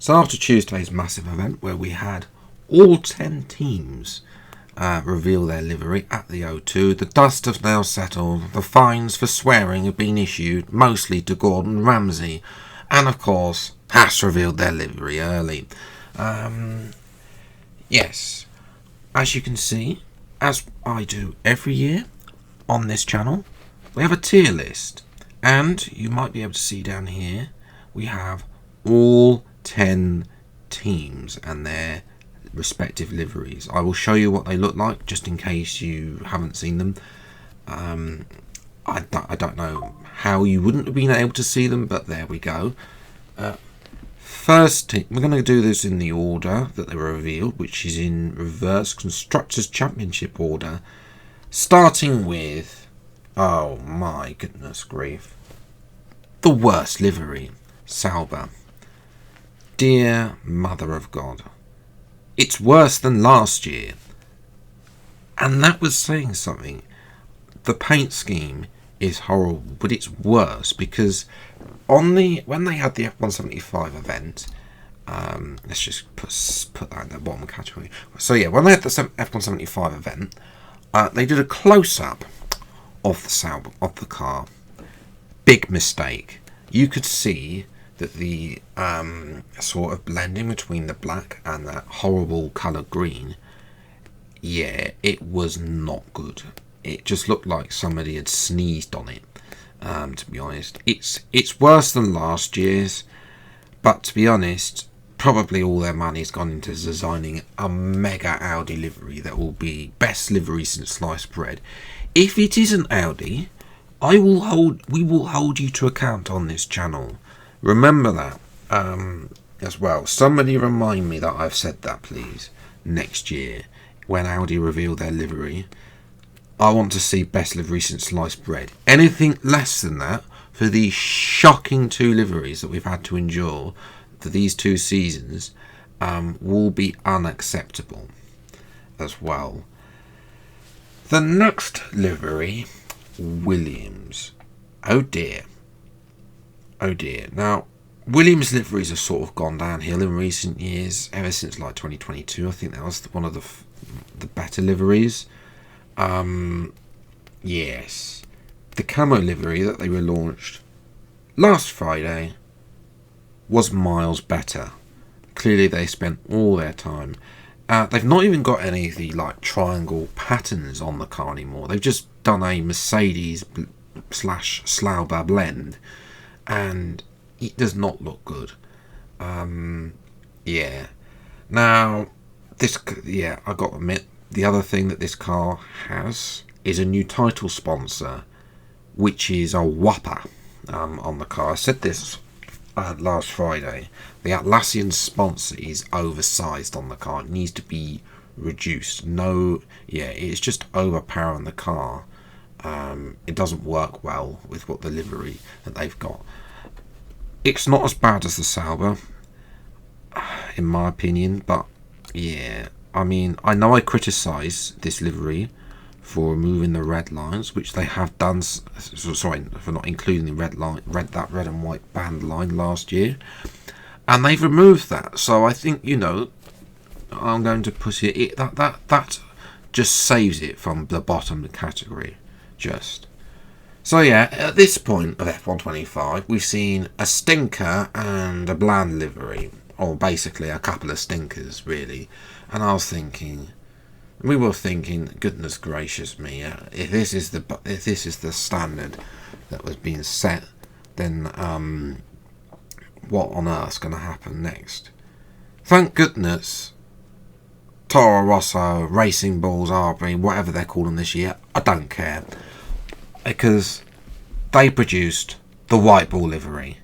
So after Tuesday's massive event where we had all 10 teams reveal their livery at the O2, the dust has now settled, the fines for swearing have been issued, mostly to Gordon Ramsay, and of course Haas revealed their livery early. Yes, as you can see, as I do every year on this channel, we have a tier list, and you might be able to see down here we have all 10 teams and their respective liveries. I will show you what they look like just in case you haven't seen them. I don't know how you wouldn't have been able to see them, but there we go. First team, we're going to do this in the order that they were revealed, which is in reverse Constructors' Championship order, starting with, oh my goodness grief, the worst livery, Sauber. Dear Mother of God. It's worse than last year. And that was saying something. The paint scheme is horrible, but it's worse because when they had the F175 event, let's just put that in the bottom category. So yeah, when they had the F175 event, they did a close-up of the car. Big mistake. You could see that the sort of blending between the black and that horrible colour green, yeah, it was not good. It just looked like somebody had sneezed on it, to be honest. It's worse than last year's, but to be honest, probably all their money's gone into designing a mega Audi livery that will be best livery since sliced bread. If it isn't Audi, we will hold you to account on this channel. Remember that as well. Somebody remind me that I've said that, please. Next year, when Audi reveal their livery, I want to see best livery since sliced bread. Anything less than that for these shocking 2 liveries that we've had to endure for these 2 seasons will be unacceptable as well. The next livery, Williams. Oh dear. Oh dear. Now, Williams liveries have sort of gone downhill in recent years, ever since like 2022. I think that was one of the better liveries. Yes. The camo livery that they relaunched last Friday was miles better. Clearly they spent all their time. They've not even got any of the like triangle patterns on the car anymore. They've just done a Mercedes / Sauber blend, and it does not look good. Yeah. Now, I got to admit, the other thing that this car has is a new title sponsor, which is a whopper on the car. I said this last Friday. The Atlassian sponsor is oversized on the car. It needs to be reduced. It's just overpowering the car. It doesn't work well with what the livery that they've got. It's not as bad as the Sauber, in my opinion, but yeah, I mean, I know I criticise this livery for removing the red lines, which they have done. Sorry, for not including the red red and white band line last year, and they've removed that. So I think, I'm going to put it that just saves it from the bottom category. So yeah, at this point of F125, we've seen a stinker and a bland livery, or basically a couple of stinkers, really. And we were thinking, goodness gracious me, if this is the standard that was being set, then what on earth's going to happen next? Thank goodness, Toro Rosso, Racing Bulls, RB, whatever they're calling this year, I don't care, because they produced the white ball livery,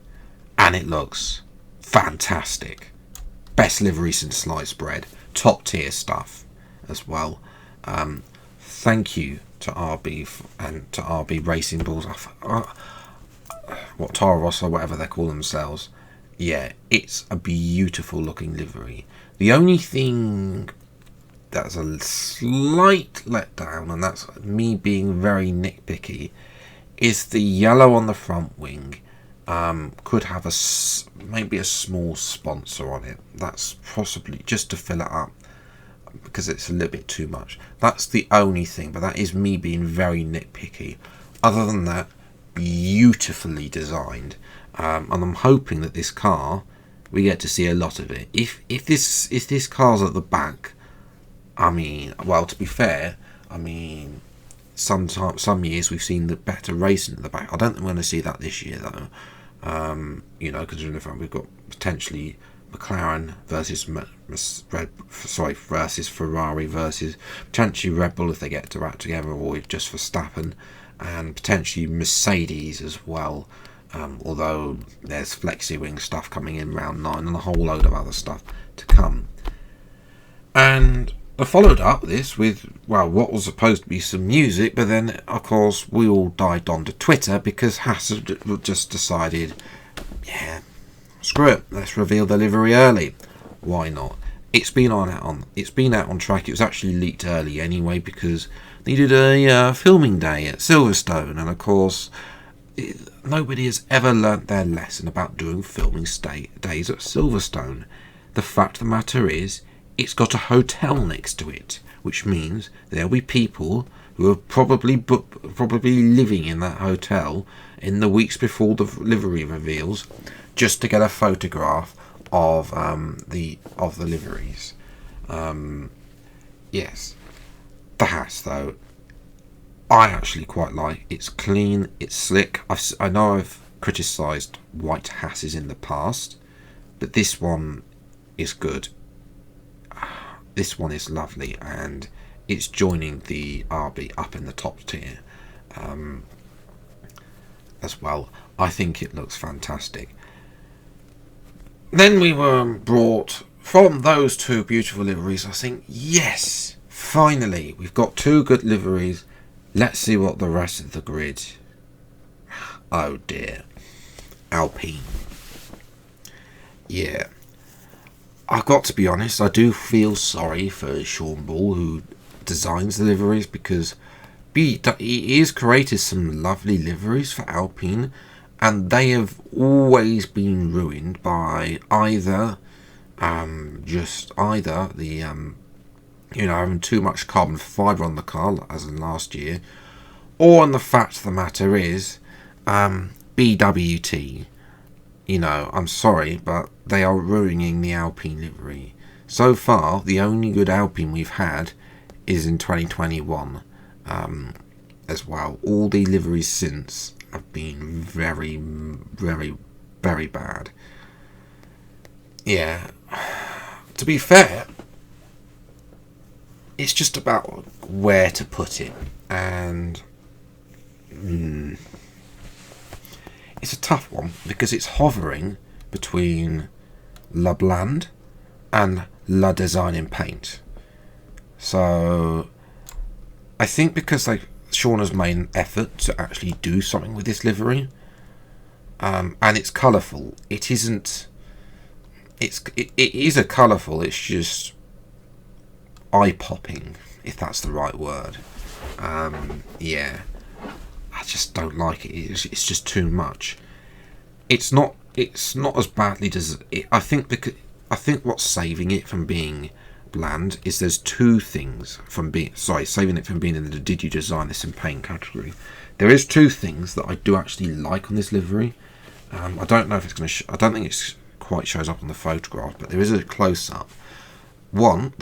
and it looks fantastic. Best livery since sliced bread. Top tier stuff as well. Thank you to RB and to RB Racing Bulls. What, Toro Rosso, whatever they call themselves. Yeah, it's a beautiful looking livery. The only thing that's a slight letdown, and that's me being very nitpicky, is the yellow on the front wing could have maybe a small sponsor on it. That's possibly just to fill it up, because it's a little bit too much. That's the only thing, but that is me being very nitpicky. Other than that, beautifully designed, and I'm hoping that this car, we get to see a lot of it. If this car's at the back, I mean, well, to be fair, I mean, some years we've seen the better racing at the back. I don't think we're going to see that this year though. Considering the fact we've got potentially McLaren versus versus Ferrari versus potentially Red Bull if they get to act together, or just Verstappen, and potentially Mercedes as well. Although there's flexi wing stuff coming in round 9 and a whole load of other stuff to come. And I followed up this with, well, what was supposed to be some music, but then of course we all dived onto Twitter because Haas had just decided, yeah, screw it, let's reveal the livery early. Why not? It's been out on track. It was actually leaked early anyway because they did a filming day at Silverstone, and of course nobody has ever learnt their lesson about doing filming days at Silverstone. The fact of the matter is, it's got a hotel next to it, which means there'll be people who are probably living in that hotel in the weeks before the livery reveals, just to get a photograph of the liveries. Yes, the Haas though, I actually quite like. It's clean, it's slick. I know I've criticised white Haas's in the past, but this one is good. This one is lovely, and it's joining the RB up in the top tier as well. I think it looks fantastic. Then we were brought from those two beautiful liveries. I think, yes, finally we've got two good liveries. Let's see what the rest of the grid. Oh dear, Alpine. Yeah, I've got to be honest, I do feel sorry for Sean Ball, who designs the liveries, because he has created some lovely liveries for Alpine, and they have always been ruined by either having too much carbon fibre on the car, as in last year, or, and the fact of the matter is, BWT. I'm sorry, but they are ruining the Alpine livery. So far, the only good Alpine we've had is in 2021 as well. All the liveries since have been very, very, very bad. Yeah, to be fair, it's just about where to put it, and it's a tough one because it's hovering between La Bland and La Design in Paint. So I think because Sean has made an effort to actually do something with this livery, and it's colourful. It isn't. It is a colourful. It's just eye-popping, if that's the right word. Yeah, I just don't like it. It's just too much. It's not as badly as it. I think what's saving it from being bland is there's two things saving it from being in the did you design this in paint category. There is two things that I do actually like on this livery. I don't know if it's going to. I don't think it's quite shows up on the photograph, but there is a close-up. One,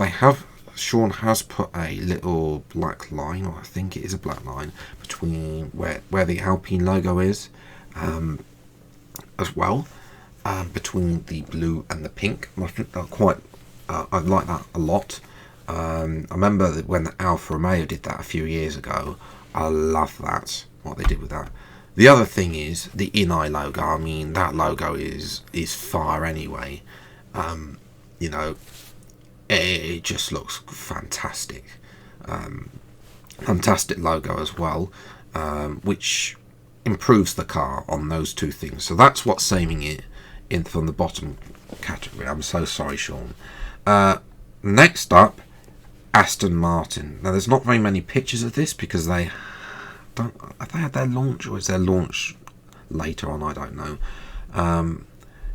Sean has put a little black line, or I think it is a black line, between where the Alpine logo is, as well, between the blue and the pink. I think I like that a lot. I remember that when the Alfa Romeo did that a few years ago. I love that, what they did with that. The other thing is the Inai logo. I mean, that logo is fire anyway. It just looks fantastic. Fantastic logo as well, which improves the car on those two things. So that's what's saving it from the bottom category. I'm so sorry, Sean. Next up, Aston Martin. Now, there's not very many pictures of this because they had their launch, or is their launch later on, I don't know.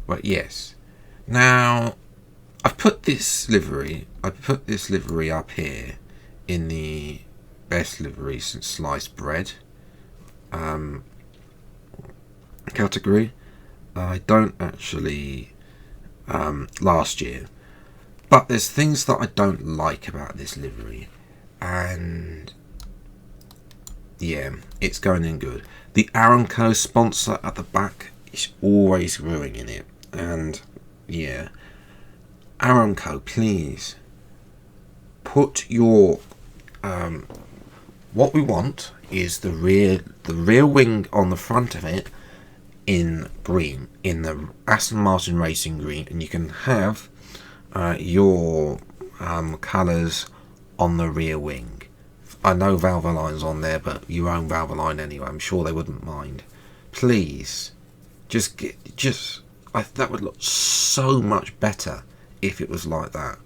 But yes. Now, I've put this livery up here in the best livery since sliced bread category. I don't actually last year, but there's things that I don't like about this livery, and yeah, it's going in good. The Aramco sponsor at the back is always ruining it, and yeah, Aramco, please put your what we want is the rear wing on the front of it in green, in the Aston Martin Racing green, and you can have your colours on the rear wing. I know Valvoline's on there, but you own Valvoline anyway. I'm sure they wouldn't mind. Please, that would look so much better if it was like that.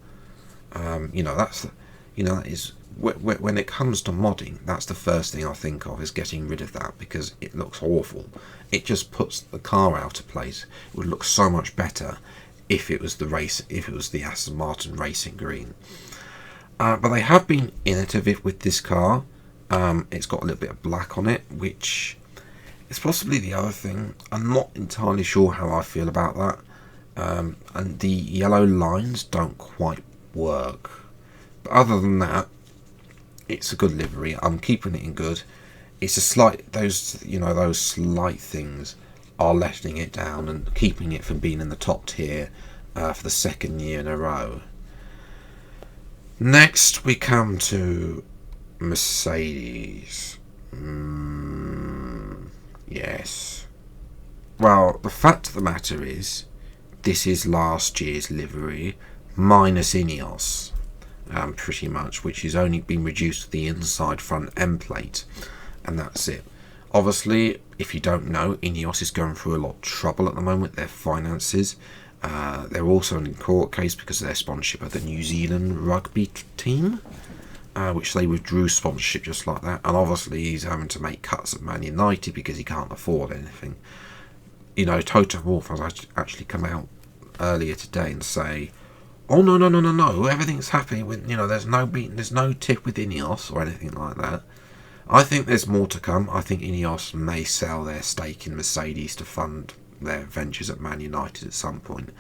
That is when it comes to modding, that's the first thing I think of, is getting rid of that, because it looks awful. It just puts the car out of place. It would look so much better if it was the Aston Martin Racing green. But they have been innovative with this car. It's got a little bit of black on it, which is possibly the other thing. I'm not entirely sure how I feel about that. And the yellow lines don't quite work. But other than that, it's a good livery. I'm keeping it in good. It's a slight, those slight things are letting it down and keeping it from being in the top tier for the second year in a row. Next, we come to Mercedes. Yes. Well, the fact of the matter is, this is last year's livery minus Ineos. Pretty much, which has only been reduced to the inside front end plate, and that's it. Obviously, if you don't know, Ineos is going through a lot of trouble at the moment with their finances. They're also in court case because of their sponsorship of the New Zealand rugby team, which they withdrew sponsorship just like that, and obviously he's having to make cuts at Man United because he can't afford anything. Toto Wolff has actually come out earlier today and say, oh no, everything's happy with, there's no tip with Ineos or anything like that. I think there's more to come. I think Ineos may sell their stake in Mercedes to fund their ventures at Man United at some point.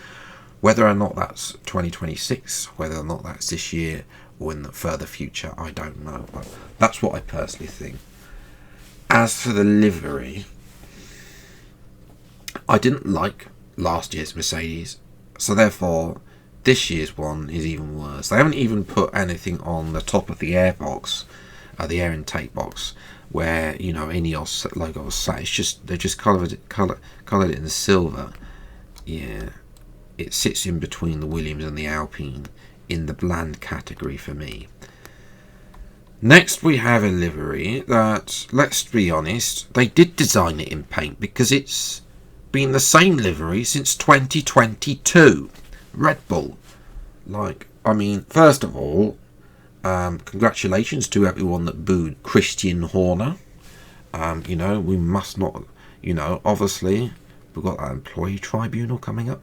Whether or not that's 2026, whether or not that's this year or in the further future, I don't know, but that's what I personally think. As for the livery, I didn't like last year's Mercedes, so therefore this year's one is even worse. They haven't even put anything on the top of the air box, the air intake box, where Ineos logo was sat. It's just they just coloured it in silver. Yeah, it sits in between the Williams and the Alpine in the bland category for me. Next, we have a livery that, let's be honest, they did design it in paint because it's been the same livery since 2022. Red Bull. First of all, congratulations to everyone that booed Christian Horner. We must not, obviously, we've got that employee tribunal coming up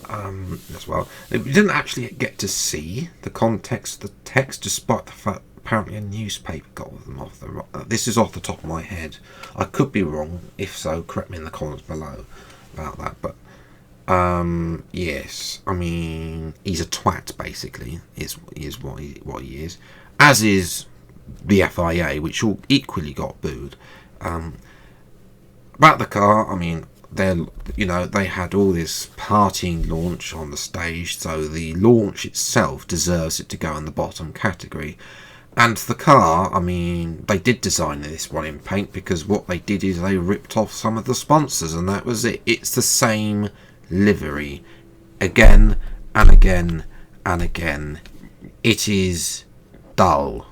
as well. We didn't actually get to see the context of the text, despite the fact apparently a newspaper got them off the... this is off the top of my head. I could be wrong. If so, correct me in the comments below about that. But yes, he's a twat, basically, is what he is. As is the FIA, which all equally got booed. About the car, they had all this partying launch on the stage, so the launch itself deserves it to go in the bottom category. And the car, they did design this one in paint because what they did is they ripped off some of the sponsors, and that was it. It's the same livery again and again and again. It is dull,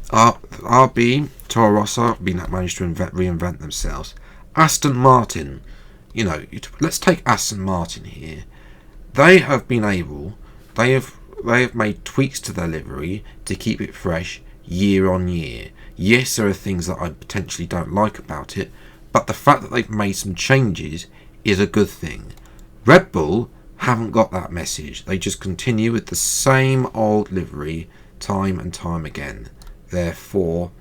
RB, Toro Rosso managed to reinvent themselves. Aston Martin, let's take Aston Martin here. They have been able, they have made tweaks to their livery to keep it fresh year on year. Yes, there are things that I potentially don't like about it, but the fact that they've made some changes is a good thing. Red Bull haven't got that message. They just continue with the same old livery time and time again. Therefore,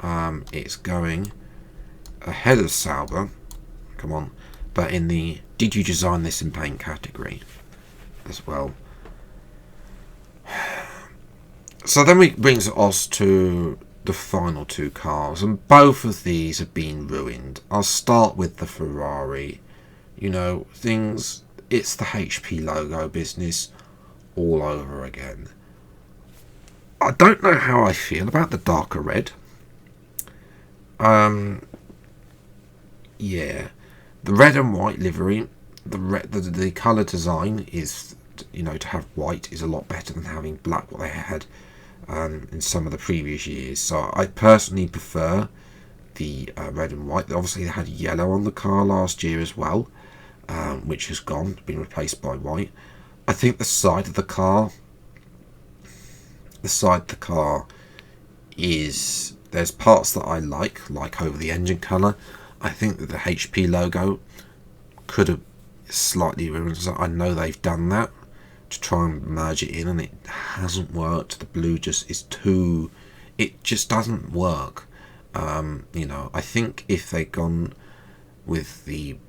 it's going ahead of Sauber. Come on. But in the did you design this in paint category as well. So then it brings us to the final two cars, and both of these have been ruined. I'll start with the Ferrari. You know, things, it's the HP logo business all over again. I don't know how I feel about the darker red. Yeah, the red and white livery, the colour design is, you know, to have white is a lot better than having black, what they had in some of the previous years. So I personally prefer the red and white. Obviously they had yellow on the car last year as well, which has been replaced by white. I think the side of the car is, there's parts that I like over the engine colour. I think that the HP logo could have slightly ruined. I know they've done that to try and merge it in, and it hasn't worked. The blue just is too, it just doesn't work. You know, I think if they'd gone with the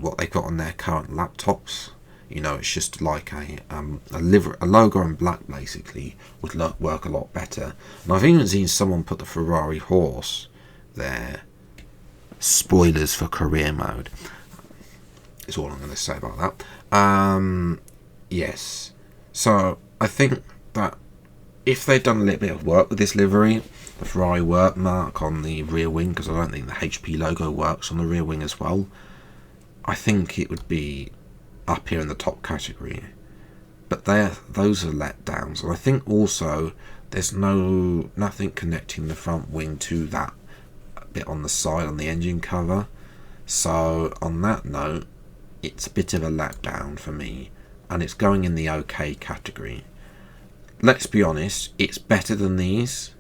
what they got on their current laptops, you know, it's just like a logo in black basically would work a lot better. And I've even seen someone put the Ferrari horse there. Spoilers for career mode. Is all I'm going to say about that. Yes. So I think that if they'd done a little bit of work with this livery, the Ferrari work mark on the rear wing, because I don't think the HP logo works on the rear wing as well, I think it would be up here in the top category. But those are letdowns, and I think also there's nothing connecting the front wing to that bit on the side on the engine cover. So on that note, it's a bit of a letdown for me, and it's going in the okay category. Let's be honest, it's better than these,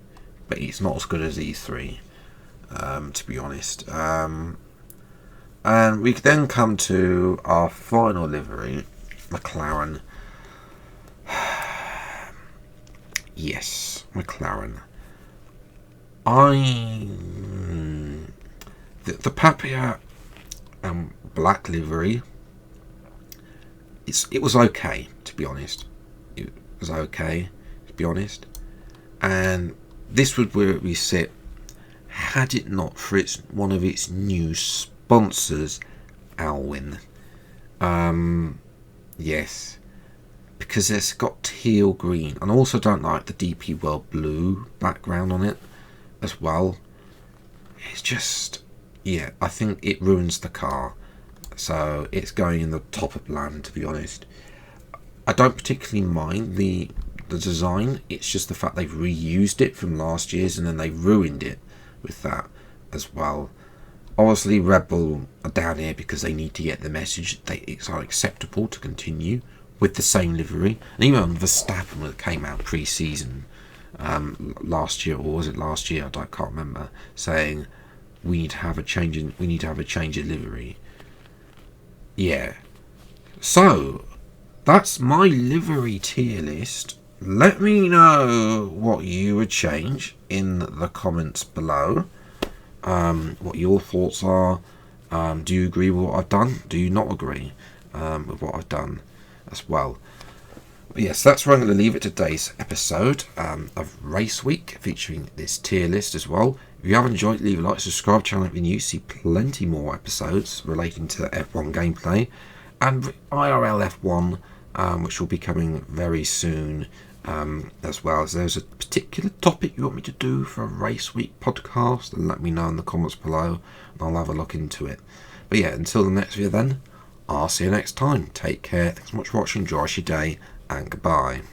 but it's not as good as these three, to be honest. And we then come to our final livery, McLaren. Yes, McLaren. The Papillon black livery, it was okay, to be honest. It was okay, to be honest. And this would where we sit had it not for one of its new sponsors, Alwyn. Yes, because it's got teal green, and I also don't like the DP World blue background on it as well. It's just, yeah, I think it ruins the car. So it's going in the top of bland, to be honest. I don't particularly mind the design. It's just the fact they've reused it from last year's, and then they ruined it with that as well. Obviously Red Bull are down here because they need to get the message it's unacceptable to continue with the same livery. And even Verstappen came out pre-season last year, or was it last year? I can't remember, saying we need to have a change in livery. Yeah. So that's my livery tier list. Let me know what you would change in the comments below. What your thoughts are. Do you agree with what I've done? Do you not agree with what I've done as well? But yes, that's where I'm going to leave it today's episode of Race Week, featuring this tier list as well. If you have enjoyed, leave a like, subscribe, channel if you're new, see plenty more episodes relating to F1 gameplay and IRL F1, which will be coming very soon as well. If there's a particular topic you want me to do for a Race Week podcast, then let me know in the comments below and I'll have a look into it. But yeah, until the next video then, I'll see you next time. Take care, thanks so much for watching, enjoy your day, and goodbye.